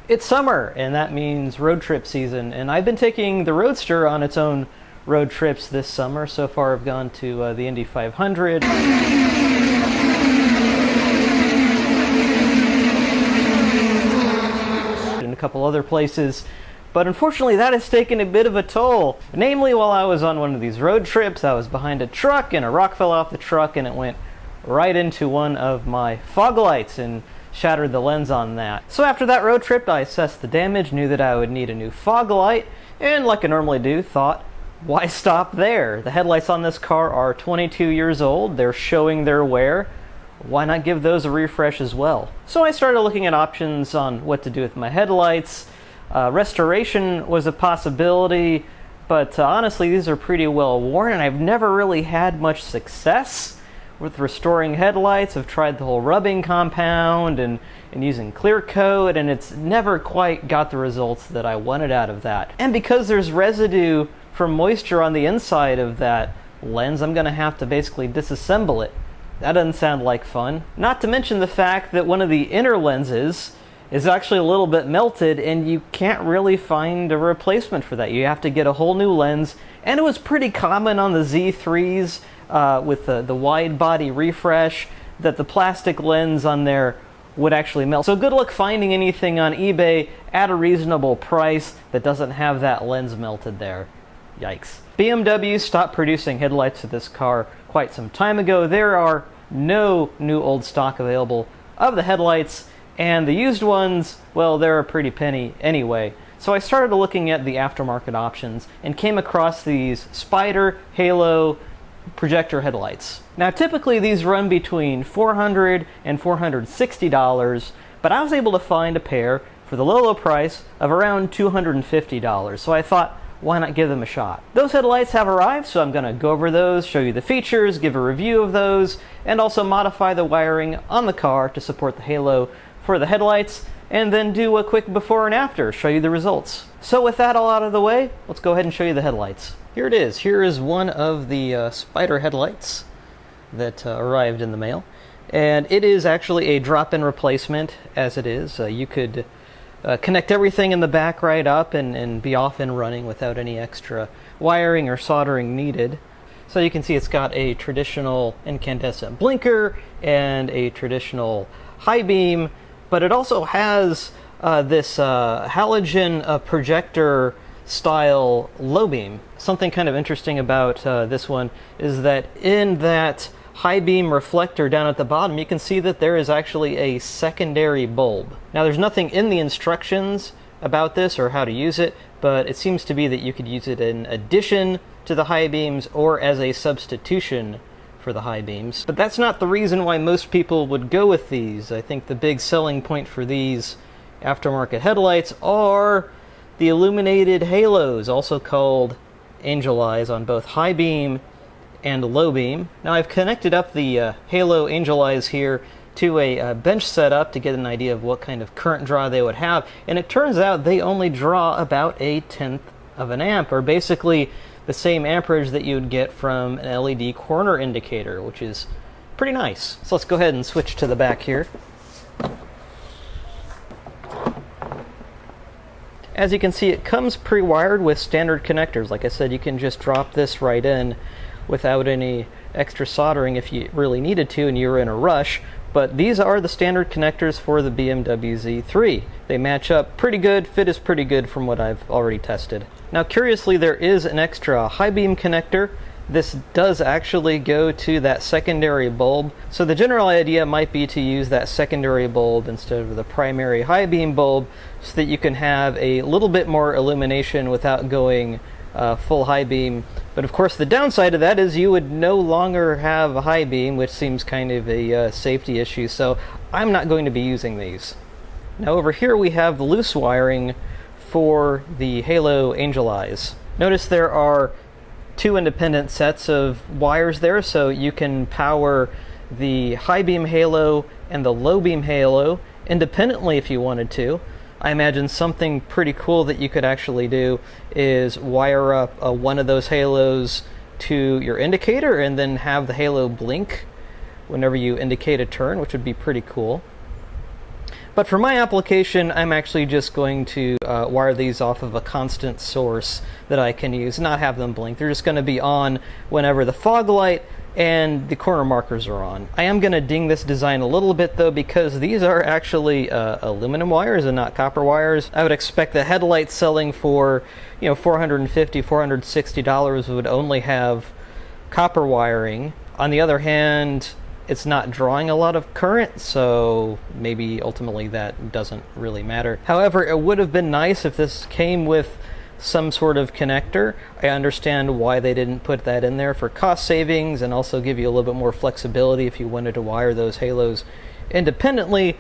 It's summer, and that means road trip season, and I've been taking the Roadster on its own road trips this summer. So far I've gone to the Indy 500, and a couple other places, but unfortunately that has taken a bit of a toll. Namely, while I was on one of these road trips, I was behind a truck, and a rock fell off the truck, and it went right into one of my fog lights and shattered the lens on that. So after that road trip, I assessed the damage, knew that I would need a new fog light, and like I normally do, thought, why stop there? The headlights on this car are 22 years old, they're showing their wear. Why not give those a refresh as well? So I started looking at options on what to do with my headlights. Restoration was a possibility, but honestly these are pretty well worn, and I've never really had much success with restoring headlights. I've tried the whole rubbing compound and using clear coat, and it's never quite got the results that I wanted out of that. And because there's residue from moisture on the inside of that lens, I'm gonna have to basically disassemble it. That doesn't sound like fun. Not to mention the fact that one of the inner lenses is actually a little bit melted, and you can't really find a replacement for that. You have to get a whole new lens, and it was pretty common on the Z3s with the wide body refresh that the plastic lens on there would actually melt. So good luck finding anything on eBay at a reasonable price that doesn't have that lens melted there. Yikes. BMW stopped producing headlights for this car quite some time ago. There are no new old stock available of the headlights, and the used ones, well, they're a pretty penny anyway. So I started looking at the aftermarket options and came across these Spyder Halo Projector headlights. Now typically these run between $400 and $460, but I was able to find a pair for the low price of around $250. So I thought, why not give them a shot? Those headlights have arrived, so I'm going to go over those, show you the features, give a review of those, and also modify the wiring on the car to support the Halo for the headlights, and then do a quick before and after, show you the results. So with that all out of the way, let's go ahead and show you the headlights. Here it is. Here is one of the Spyder headlights that arrived in the mail, and it is actually a drop-in replacement as it is. You could connect everything in the back right up and be off and running without any extra wiring or soldering needed. So you can see it's got a traditional incandescent blinker and a traditional high beam, but it also has this halogen projector style low beam. Something kind of interesting about this one is that in that high beam reflector down at the bottom, you can see that there is actually a secondary bulb. Now there's nothing in the instructions about this or how to use it, but it seems to be that you could use it in addition to the high beams or as a substitution for the high beams. But that's not the reason why most people would go with these. I think the big selling point for these aftermarket headlights are the illuminated halos, also called angel eyes, on both high beam and low beam. Now I've connected up the Halo angel eyes here to a bench setup to get an idea of what kind of current draw they would have, and it turns out they only draw about 1/10 of an amp, or basically the same amperage that you'd get from an LED corner indicator, which is pretty nice. So let's go ahead and switch to the back here. As you can see, it comes pre-wired with standard connectors. Like I said, you can just drop this right in without any extra soldering if you really needed to and you're in a rush. But these are the standard connectors for the BMW Z3. They match up pretty good, fit is pretty good from what I've already tested. Now curiously, there is an extra high beam connector. This does actually go to that secondary bulb. So the general idea might be to use that secondary bulb instead of the primary high beam bulb, so that you can have a little bit more illumination without going full high beam. But of course the downside of that is you would no longer have a high beam, which seems kind of a safety issue, so I'm not going to be using these. Now over here we have the loose wiring for the Halo angel eyes. Notice there are two independent sets of wires there, so you can power the high beam halo and the low beam halo independently if you wanted to. I imagine something pretty cool that you could actually do is wire up one of those halos to your indicator and then have the halo blink whenever you indicate a turn, which would be pretty cool. But for my application, I'm actually just going to wire these off of a constant source that I can use, not have them blink. They're just going to be on whenever the fog light and the corner markers are on. I am going to ding this design a little bit though, because these are actually aluminum wires and not copper wires. I would expect the headlight selling for, you know, $450, $460 would only have copper wiring. On the other hand, it's not drawing a lot of current, so maybe ultimately that doesn't really matter. However, it would have been nice if this came with some sort of connector. I understand why they didn't put that in there for cost savings and also give you a little bit more flexibility if you wanted to wire those halos independently.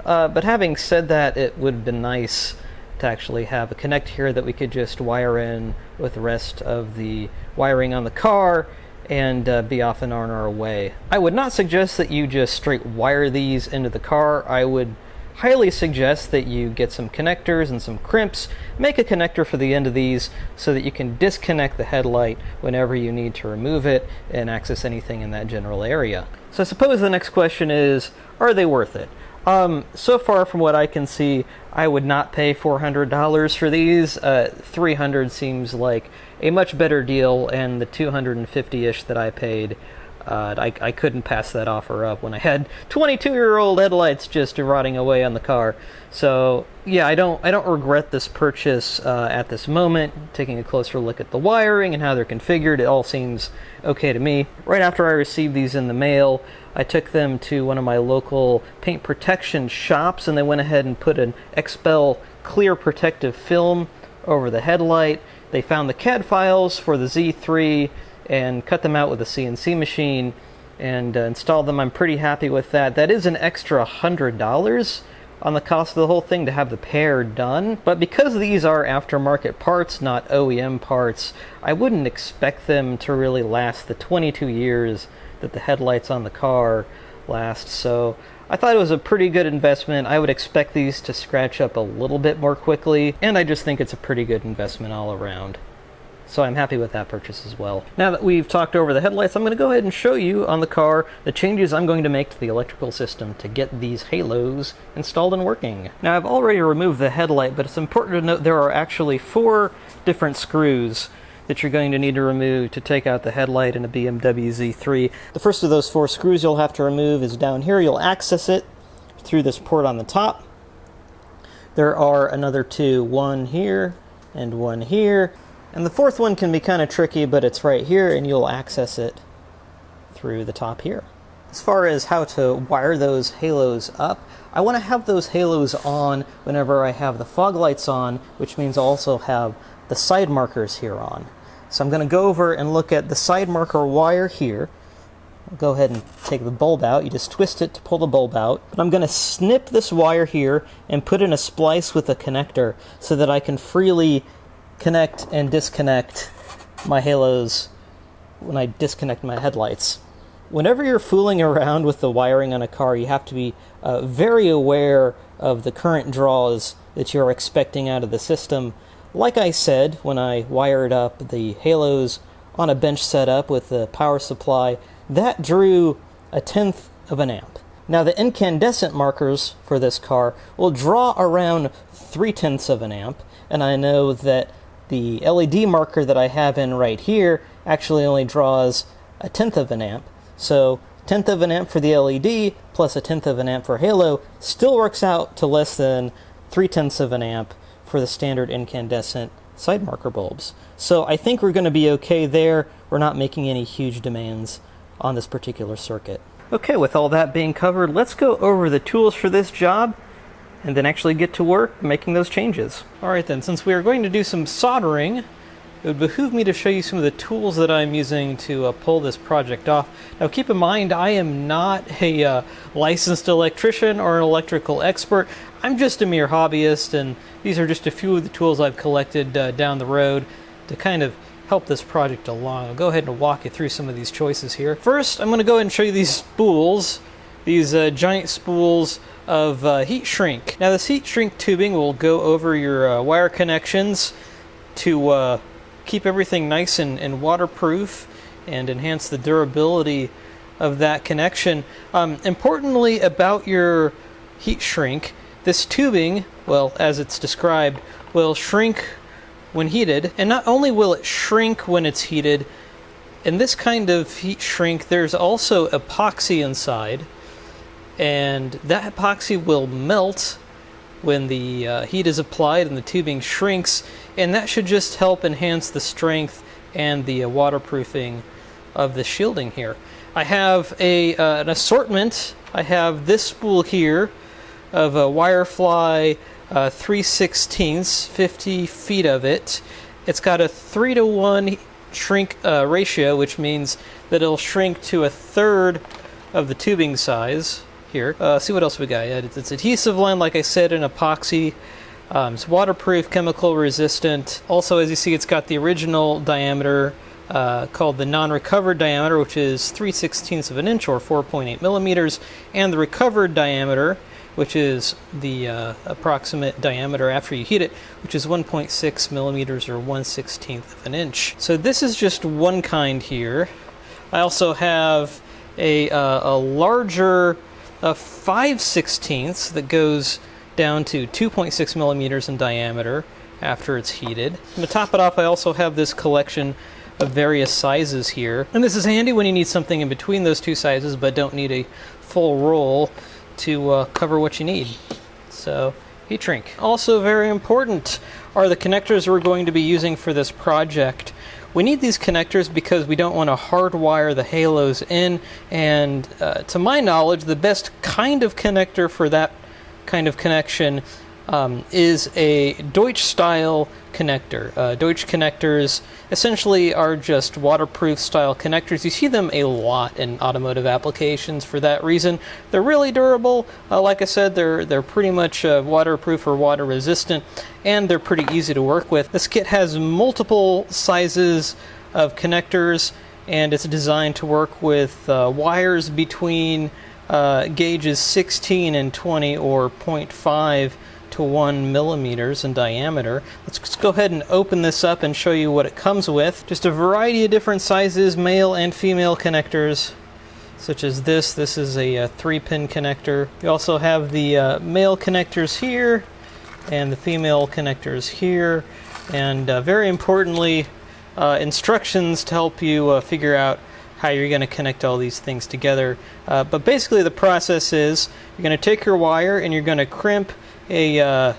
But having said that, it would have been nice to actually have a connect here that we could just wire in with the rest of the wiring on the car and be off and on our way. I would not suggest that you just straight wire these into the car. I would highly suggest that you get some connectors and some crimps, make a connector for the end of these so that you can disconnect the headlight whenever you need to remove it and access anything in that general area. So I suppose the next question is, are they worth it? So far from what I can see, I would not pay $400 for these. $300 seems like a much better deal, and the $250-ish that I paid, I couldn't pass that offer up when I had 22-year-old headlights just rotting away on the car. So yeah, I don't regret this purchase at this moment. Taking a closer look at the wiring and how they're configured, it all seems okay to me. Right after I received these in the mail, I took them to one of my local paint protection shops, and they went ahead and put an XPEL clear protective film over the headlight. They found the CAD files for the Z3 and cut them out with a CNC machine and installed them. I'm pretty happy with that. That is an extra $100 on the cost of the whole thing to have the pair done. But because these are aftermarket parts, not OEM parts, I wouldn't expect them to really last the 22 years that the headlights on the car last. So I thought it was a pretty good investment. I would expect these to scratch up a little bit more quickly, and I just think it's a pretty good investment all around. So I'm happy with that purchase as well. Now that we've talked over the headlights, I'm going to go ahead and show you on the car the changes I'm going to make to the electrical system to get these halos installed and working. Now I've already removed the headlight, but it's important to note there are actually 4 different screws that you're going to need to remove to take out the headlight in a BMW Z3. The first of those 4 screws you'll have to remove is down here. You'll access it through this port on the top. There are another 2, one here and one here. And the 4th one can be kind of tricky, but it's right here, and you'll access it through the top here. As far as how to wire those halos up, I want to have those halos on whenever I have the fog lights on, which means I'll also have the side markers here on. So I'm going to go over and look at the side marker wire here. I'll go ahead and take the bulb out. You just twist it to pull the bulb out. But I'm going to snip this wire here and put in a splice with a connector so that I can freely connect and disconnect my halos when I disconnect my headlights. Whenever you're fooling around with the wiring on a car, you have to be very aware of the current draws that you're expecting out of the system. Like I said, when I wired up the halos on a bench setup with the power supply, that drew 1/10 of an amp. Now the incandescent markers for this car will draw around 3/10 of an amp, and I know that the LED marker that I have in right here actually only draws 1/10 of an amp. So 1/10 of an amp for the LED plus 1/10 of an amp for halo still works out to less than 3/10 of an amp for the standard incandescent side marker bulbs. So I think we're going to be okay there. We're not making any huge demands on this particular circuit. Okay, with all that being covered, let's go over the tools for this job and then actually get to work making those changes. Alright then, since we are going to do some soldering, it would behoove me to show you some of the tools that I'm using to pull this project off. Now keep in mind, I am not a licensed electrician or an electrical expert. I'm just a mere hobbyist, and these are just a few of the tools I've collected down the road to kind of help this project along. I'll go ahead and walk you through some of these choices here. First, I'm going to go ahead and show you these spools, these giant spools of heat shrink. Now this heat shrink tubing will go over your wire connections to keep everything nice and waterproof and enhance the durability of that connection. Importantly about your heat shrink, this tubing, well, as it's described, will shrink when heated. And not only will it shrink when it's heated, in this kind of heat shrink, there's also epoxy inside. And that epoxy will melt when the heat is applied and the tubing shrinks. And that should just help enhance the strength and the waterproofing of the shielding here. I have an assortment. I have this spool here of a Wirefly 3/16, 50 feet of it. It's got a 3-to-1 shrink ratio, which means that it'll shrink to a third of the tubing size here. See what else we got. It's adhesive line, like I said, and epoxy. It's waterproof, chemical resistant. Also, as you see, it's got the original diameter called the non-recovered diameter, which is 3/16 of an inch or 4.8 millimeters, and the recovered diameter, which is the approximate diameter after you heat it, which is 1.6 millimeters or 1/16 of an inch. So this is just one kind here. I also have a larger 5/16 that goes down to 2.6 millimeters in diameter after it's heated. And to top it off, I also have this collection of various sizes here. And this is handy when you need something in between those two sizes but don't need a full roll to cover what you need. So, heat shrink. Also very important are the connectors we're going to be using for this project. We need these connectors because we don't want to hardwire the halos in, and to my knowledge, the best kind of connector for that kind of connection is a Deutsch style connector. Deutsch connectors essentially are just waterproof style connectors. You see them a lot in automotive applications for that reason. They're really durable. Like I said, they're pretty much waterproof or water resistant, and they're pretty easy to work with. This kit has multiple sizes of connectors, and it's designed to work with wires between gauges 16 and 20 or 0.5 to 1 millimeters in diameter. Let's go ahead and open this up and show you what it comes with. Just a variety of different sizes, male and female connectors, such as this. This is a 3-pin connector. You also have the male connectors here and the female connectors here, and very importantly, instructions to help you figure out how you're going to connect all these things together. But basically the process is you're going to take your wire and you're going to crimp a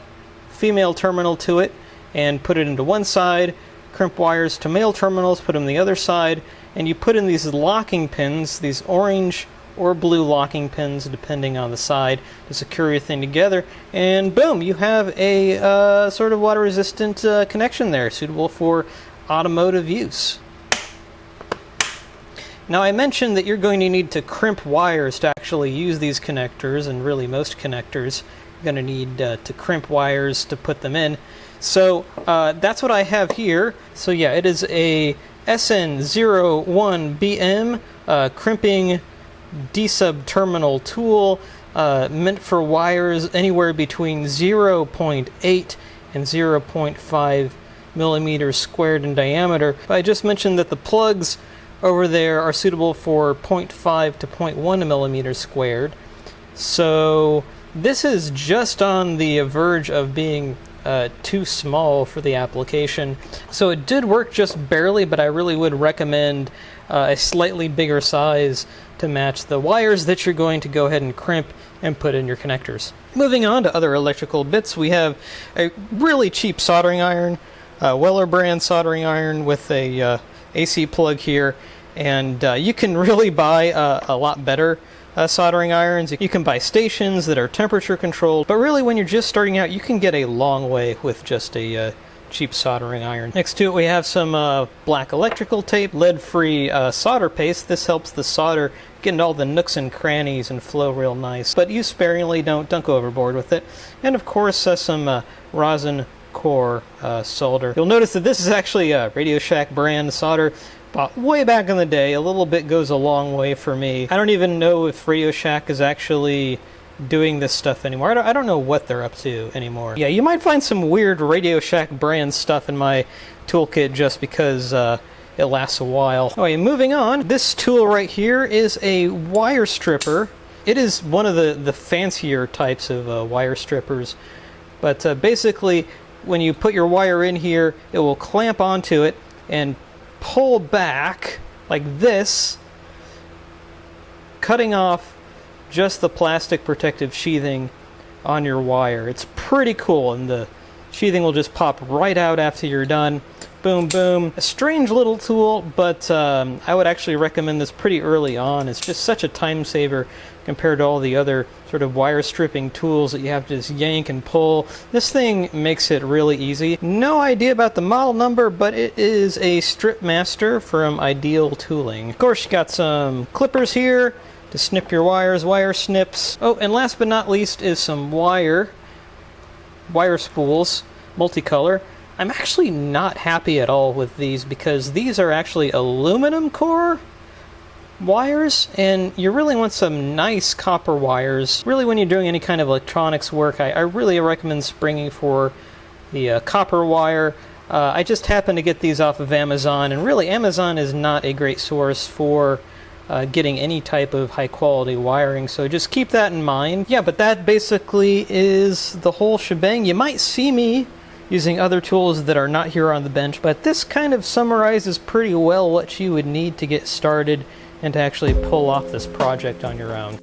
female terminal to it and put it into one side, crimp wires to male terminals, put them on the other side, and you put in these locking pins, these orange or blue locking pins depending on the side, to secure your thing together, and boom, you have a sort of water resistant connection there, suitable for automotive use. Now, I mentioned that you're going to need to crimp wires to actually use these connectors, and really most connectors you're going to need to crimp wires to put them in. So that's what I have here. So yeah, it is a SN01BM crimping D-sub terminal tool meant for wires anywhere between 0.8 and 0.5 millimeters squared in diameter. But I just mentioned that the plugs over there are suitable for 0.5 to 0.1 millimeters squared. So this is just on the verge of being too small for the application. So it did work just barely, but I really would recommend a slightly bigger size to match the wires that you're going to go ahead and crimp and put in your connectors. Moving on to other electrical bits, we have a really cheap soldering iron, Weller brand soldering iron with a AC plug here, and you can really buy a lot better soldering irons. You can buy stations that are temperature controlled, but really when you're just starting out, you can get a long way with just a cheap soldering iron. Next to it we have some black electrical tape, lead-free solder paste. This helps the solder get into all the nooks and crannies and flow real nice, but use sparingly, don't go overboard with it. And of course some rosin core solder. You'll notice that this is actually a Radio Shack brand solder. Bought way back in the day. A little bit goes a long way for me. I don't even know if Radio Shack is actually doing this stuff anymore. I don't know what they're up to anymore. Yeah, you might find some weird Radio Shack brand stuff in my toolkit just because it lasts a while. Anyway, moving on. This tool right here is a wire stripper. It is one of the fancier types of wire strippers, but basically when you put your wire in here, it will clamp onto it and pull back like this, cutting off just the plastic protective sheathing on your wire. It's pretty cool, and the sheathing will just pop right out after you're done. Boom, boom. A strange little tool, but I would actually recommend this pretty early on. It's just such a time saver compared to all the other sort of wire stripping tools that you have to just yank and pull. This thing makes it really easy. No idea about the model number, but it is a Strip Master from Ideal Tooling. Of course, you got some clippers here to snip your wires, wire snips. Oh, and last but not least is some wire spools, multicolor. I'm actually not happy at all with these because these are actually aluminum core wires, and you really want some nice copper wires. Really, when you're doing any kind of electronics work, I really recommend springing for the copper wire. I just happened to get these off of Amazon, and really Amazon is not a great source for getting any type of high quality wiring, so just keep that in mind. Yeah, but that basically is the whole shebang. You might see me using other tools that are not here on the bench, but this kind of summarizes pretty well what you would need to get started and to actually pull off this project on your own.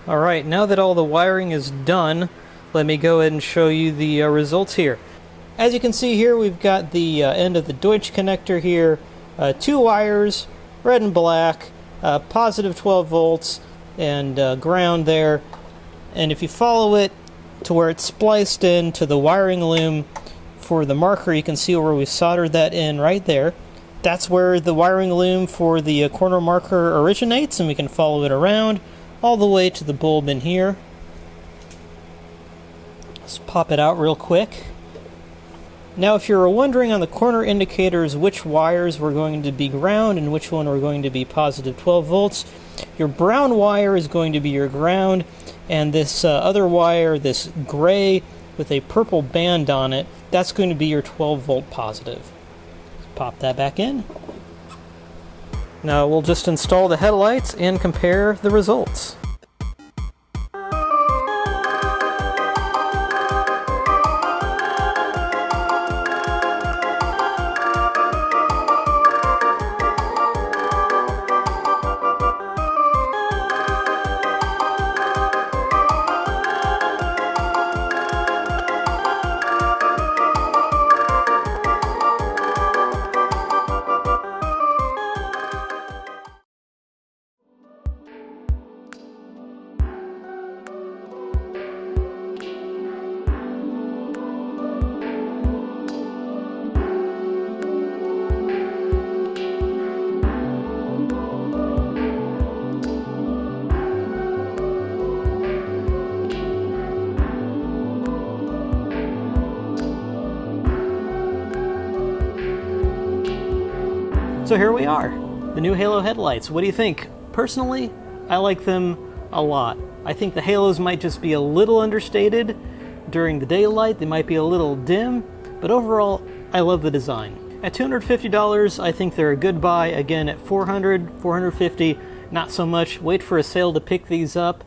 Alright, now that all the wiring is done, let me go ahead and show you the results here. As you can see here, we've got the end of the Deutsch connector here, 2 wires, red and black, positive 12 volts, and ground there. And if you follow it to where it's spliced into the wiring loom for the marker, you can see where we soldered that in right there. That's where the wiring loom for the corner marker originates, and we can follow it around all the way to the bulb in here. Let's pop it out real quick. Now if you're wondering on the corner indicators which wires were going to be ground and which one were going to be positive 12 volts, your brown wire is going to be your ground, and this other wire, this gray with a purple band on it, that's going to be your 12 volt positive. Pop that back in. Now we'll just install the headlights and compare the results. So here we are, the new Halo headlights. What do you think? Personally, I like them a lot. I think the Halos might just be a little understated during the daylight. They might be a little dim, but overall, I love the design. At $250, I think they're a good buy. Again, at $400, $450, not so much. Wait for a sale to pick these up.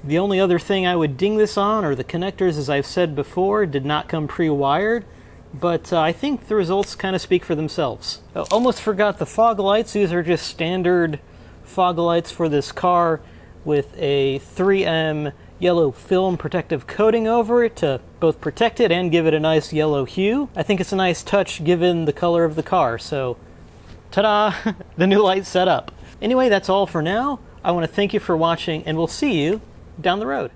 The only other thing I would ding this on are the connectors, as I've said before, did not come pre-wired. But I think the results kind of speak for themselves. I almost forgot the fog lights. These are just standard fog lights for this car with a 3M yellow film protective coating over it to both protect it and give it a nice yellow hue. I think it's a nice touch given the color of the car. So, ta-da! The new light set up. Anyway, that's all for now. I want to thank you for watching, and we'll see you down the road.